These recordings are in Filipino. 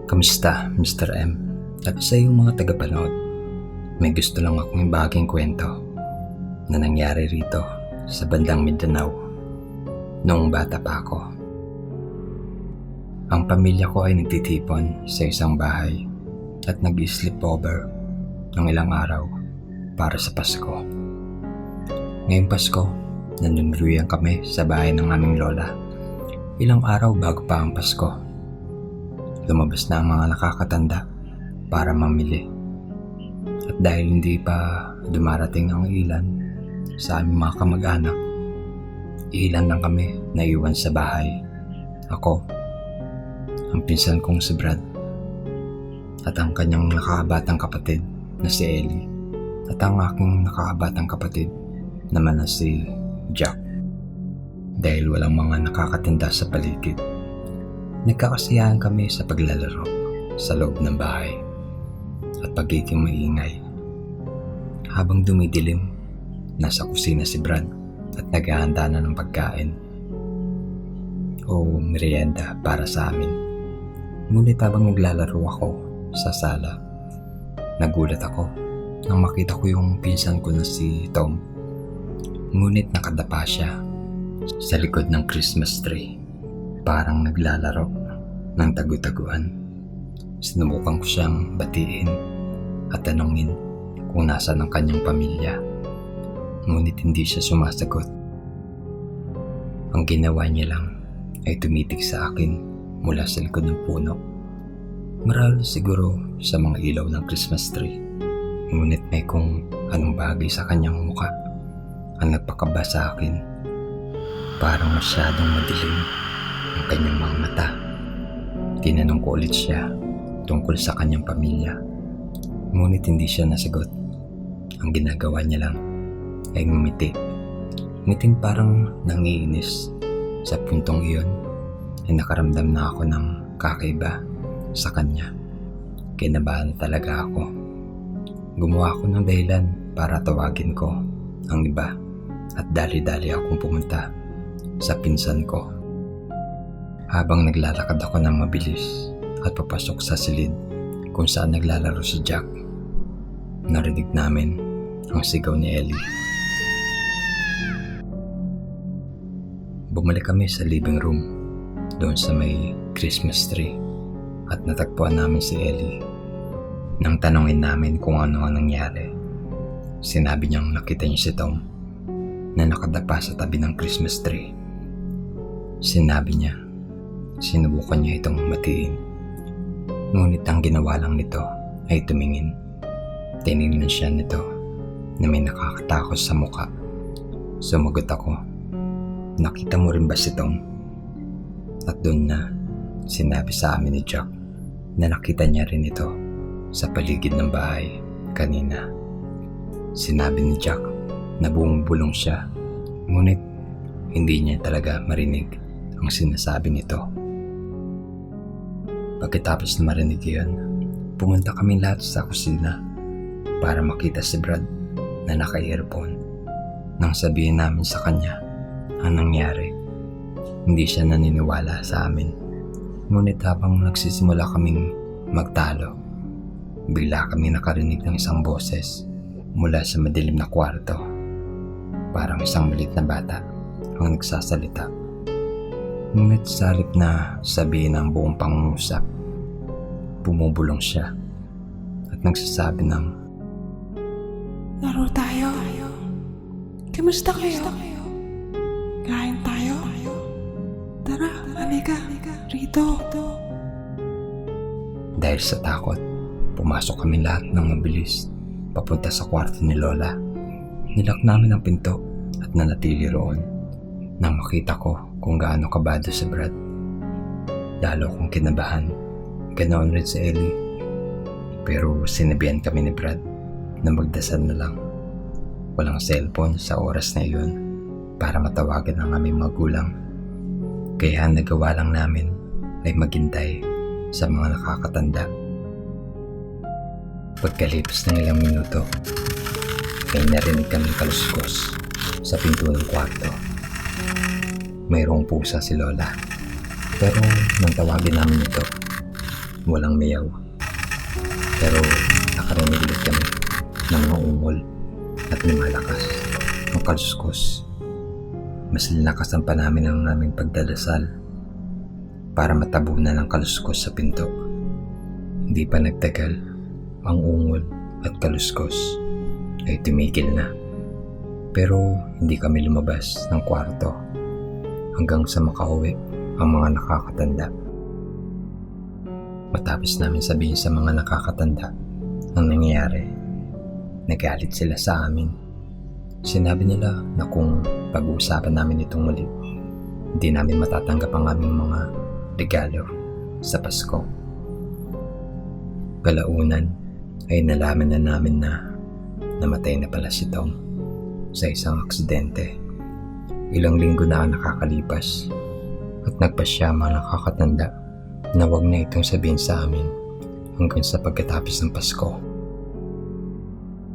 Kamusta, Mr. M? At sa iyong mga tagapanood, may gusto lang akong ibahaging kwento na nangyari rito sa bandang Mindanao noong bata pa ako. Ang pamilya ko ay nagtitipon sa isang bahay at nag-sleepover ng ilang araw para sa Pasko. Ngayong Pasko, nanunuluyan kami sa bahay ng aming lola. Ilang araw bago pa ang Pasko, lumabas na ang mga nakakatanda para mamili. At dahil hindi pa dumarating ang ilan sa aming mga kamag-anak, ilan lang kami naiwan sa bahay. Ako, ang pinsan kong si Brad, at ang kanyang nakabatang kapatid na si Ellie, at ang aking nakabatang kapatid naman na si Jack. Dahil walang mga nakakatanda sa paligid, nagkakasiyahan kami sa paglalaro sa loob ng bahay at pagiging maingay. Habang dumidilim, nasa kusina si Brad at naghahanda na ng pagkain o merienda para sa amin. Ngunit habang naglalaro ako sa sala, nagulat ako nang makita ko yung pinsan ko na si Tom. Ngunit nakadapa siya sa likod ng Christmas tree, parang naglalaro ng tagu-taguan. Sinubukan ko siyang batiin at tanungin kung nasaan ang kanyang pamilya, ngunit hindi siya sumasagot. Ang ginawa niya lang ay tumitig sa akin mula sa likod ng puno, marahil siguro sa mga ilaw ng Christmas tree. Ngunit may kung anong bagay sa kanyang muka ang nagpakaba sa akin. Parang masyadong madilim ang kanyang mga mata. Tinanong ko ulit siya tungkol sa kanyang pamilya, ngunit hindi siya nasagot. Ang ginagawa niya lang ay ngumiti. Ngiting parang nangiinis. Sa puntong iyon ay nakaramdam na ako ng kakaiba sa kanya. Kinabahan talaga ako. Gumawa ako ng dahilan para tawagin ko ang iba at dali-dali akong pumunta sa pinsan ko. Habang naglalakad ako ng mabilis at papasok sa silid kung saan naglalaro si Jack, narinig namin ang sigaw ni Ellie. Bumalik kami sa living room doon sa may Christmas tree at natagpuan namin si Ellie. Nang tanongin namin kung ano ang nangyari, sinabi niyang nakita niya si Tom na nakadapa sa tabi ng Christmas tree. Sinabi niya, sinubukan niya itong matiin, ngunit ang ginawa lang nito ay tumingin. Tinignan siya nito na may nakakatakot sa muka. Sumagot ako, nakita mo rin ba si Tom? At doon na sinabi sa amin ni Jack na nakita niya rin ito sa paligid ng bahay kanina. Sinabi ni Jack na bumubulong siya, ngunit hindi niya talaga marinig ang sinasabi nito. Pagkatapos na marinig iyon, pumunta kami lahat sa kusina para makita si Brad na naka-earphone. Nang sabihin namin sa kanya ang nangyari, hindi siya naniniwala sa amin. Ngunit habang nagsisimula kaming magtalo, bigla kami nakarinig ng isang boses mula sa madilim na kwarto. Parang isang maliit na bata ang nagsasalita. Ngunit sa halip na sabihin ang buong pangungusap, bumubulong siya at nagsasabi ng, Laro tayo. Kamusta kayo? Kain tayo? Tara, halika. Rito. Dahil sa takot, pumasok kami lahat ng mabilis papunta sa kwarto ni Lola. Nilak namin ang pinto at nanatili roon. Nang makita ko kung gaano kabado si Brad, lalo kong kinabahan. Ganoon rin si Ellie. Pero sinabihan kami ni Brad na magdasal na lang. Walang cellphone sa oras na iyon para matawagan ang aming magulang. Kaya ang nagawa lang namin ay maghintay sa mga nakakatanda. Pagkalipas ng ilang minuto, ay narinig kami kaluskos sa pinto ng kwarto. Mayroong pusa si Lola, pero nang tawagin namin ito, walang mayaw. Pero nakarinig ulit kami ng mga ungol at lumalakas ang kaluskos. Mas linakasan pa namin ang naming pagdadasal para matabunan ang kaluskos sa pinto. Hindi pa nagtagal, ang ungol at kaluskos ay tumigil na. Pero hindi kami lumabas ng kwarto hanggang sa makauwi ang mga nakakatanda. Matapos namin sabihin sa mga nakakatanda ang nangyayari, nagalit sila sa amin. Sinabi nila na kung pag-uusapan namin itong muli, hindi namin matatanggap ang aming mga regalo sa Pasko. Kalaunan ay nalaman na namin na namatay na pala si Tom sa isang aksidente. Ilang linggo na ang nakakalipas at nagpasya ang mga nakakatanda na wag na itong sabihin sa amin hanggang sa pagkatapos ng Pasko.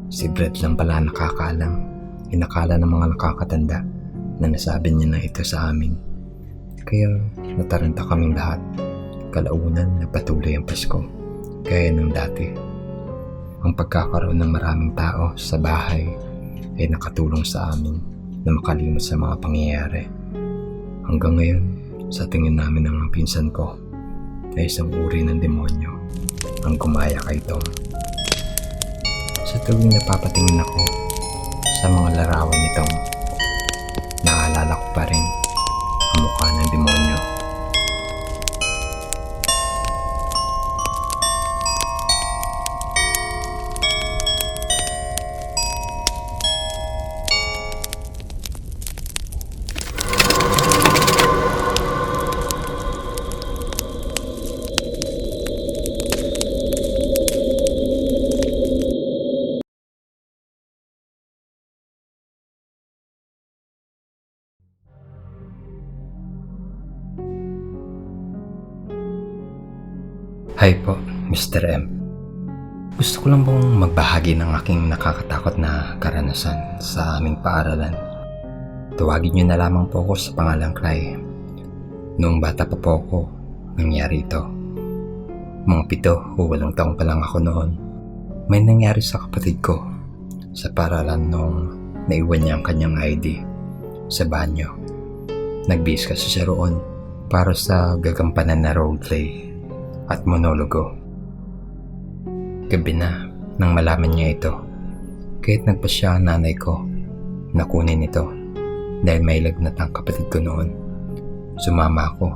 Si Brett lang pala nakakaalam. Inakala ng mga nakakatanda na nasabi niya na ito sa amin. Kaya nataranta kaming lahat. Kalaunan nagpatuloy ang Pasko gaya ng dati. Ang pagkakaroon ng maraming tao sa bahay ay nakatulong sa amin na makalimot sa mga pangyayari. Hanggang ngayon, sa tingin namin ng mga pinsan ko ay isang uri ng demonyo ang gumaya kay Tom. Sa tuwing napapatingin ako sa mga larawan ni Tom, naalala ko pa rin ang mukha ng demonyo. Hi po, Mr. M. Gusto ko lang pong magbahagi ng aking nakakatakot na karanasan sa aming paaralan. Tawagin niyo na lamang po ako sa pangalang Cry. Noong bata pa po ako, nangyari ito. Mga 7 o 8 taong pa lang ako noon. May nangyari sa kapatid ko sa paaralan noong naiwan niya ang kanyang ID sa banyo. Nagbihis kasi siya roon para sa gagampanan na roleplay at monologo. Gabi na nang malaman niya ito, kaya't nagpasya ang nanay ko na kunin ito dahil may lagnat ang kapatid ko noon. Sumama ako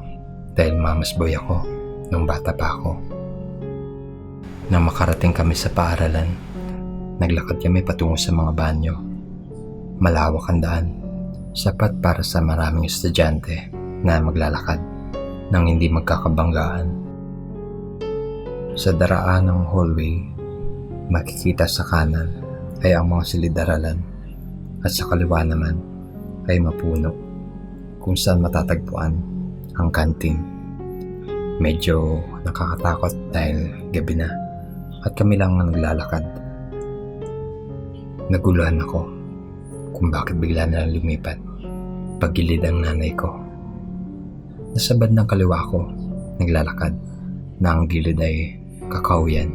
dahil mamas boy ako nung bata pa ako. Nang makarating kami sa paaralan, naglakad kami patungo sa mga banyo. Malawak ang daan, sapat para sa maraming estudyante na maglalakad nang hindi magkakabanggaan. Sa daraan ng hallway, makikita sa kanan ay ang mga silid-aralan at sa kaliwa naman ay mapuno kung saan matatagpuan ang kantin. Medyo nakakatakot dahil gabi na at kami lang ang naglalakad. Naguluhan ako kung bakit bigla na lang lumipat paggilid ang nanay ko. Nasa bandang kaliwa ko naglalakad na ang gilid ay kakauyan,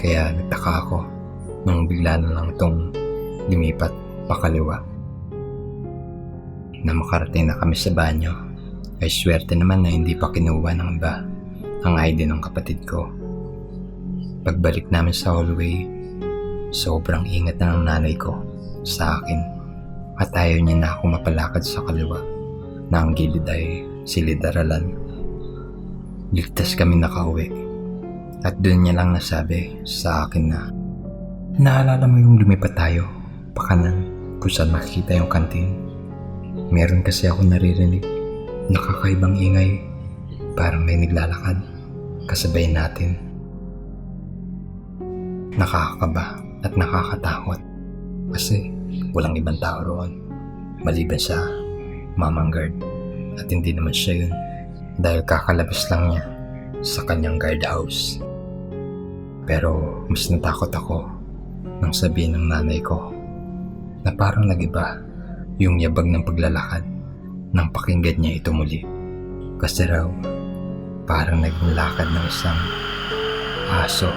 kaya nagtaka ako nung bigla na lang itong lumipat pakaliwa. Na makarating na kami sa banyo, ay swerte naman na hindi pa kinuha ng iba ang ID ng kapatid ko. Pagbalik namin sa hallway, sobrang ingat na ng nanay ko sa akin at ayaw niya na ako mapalakad sa kaliwa na ang gilid ay silid-aralan. Ligtas kami nakauwi at doon niya lang nasabi sa akin na naalala mo yung lumipat tayo pakanan kung saan makikita yung kantin. Meron kasi ako naririnig nakakaibang ingay, parang may naglalakad kasabay natin. Nakakakaba at nakakatakot kasi walang ibang tao roon maliban sa mamang guard, at hindi naman siya yun dahil kakalabas lang niya sa kanyang guardhouse. Pero mas natakot ako nang sabihin ng nanay ko na parang nag-iba yung yabag ng paglalakad nang pakinggan niya ito muli. Kasi raw parang naging lakad ng isang aso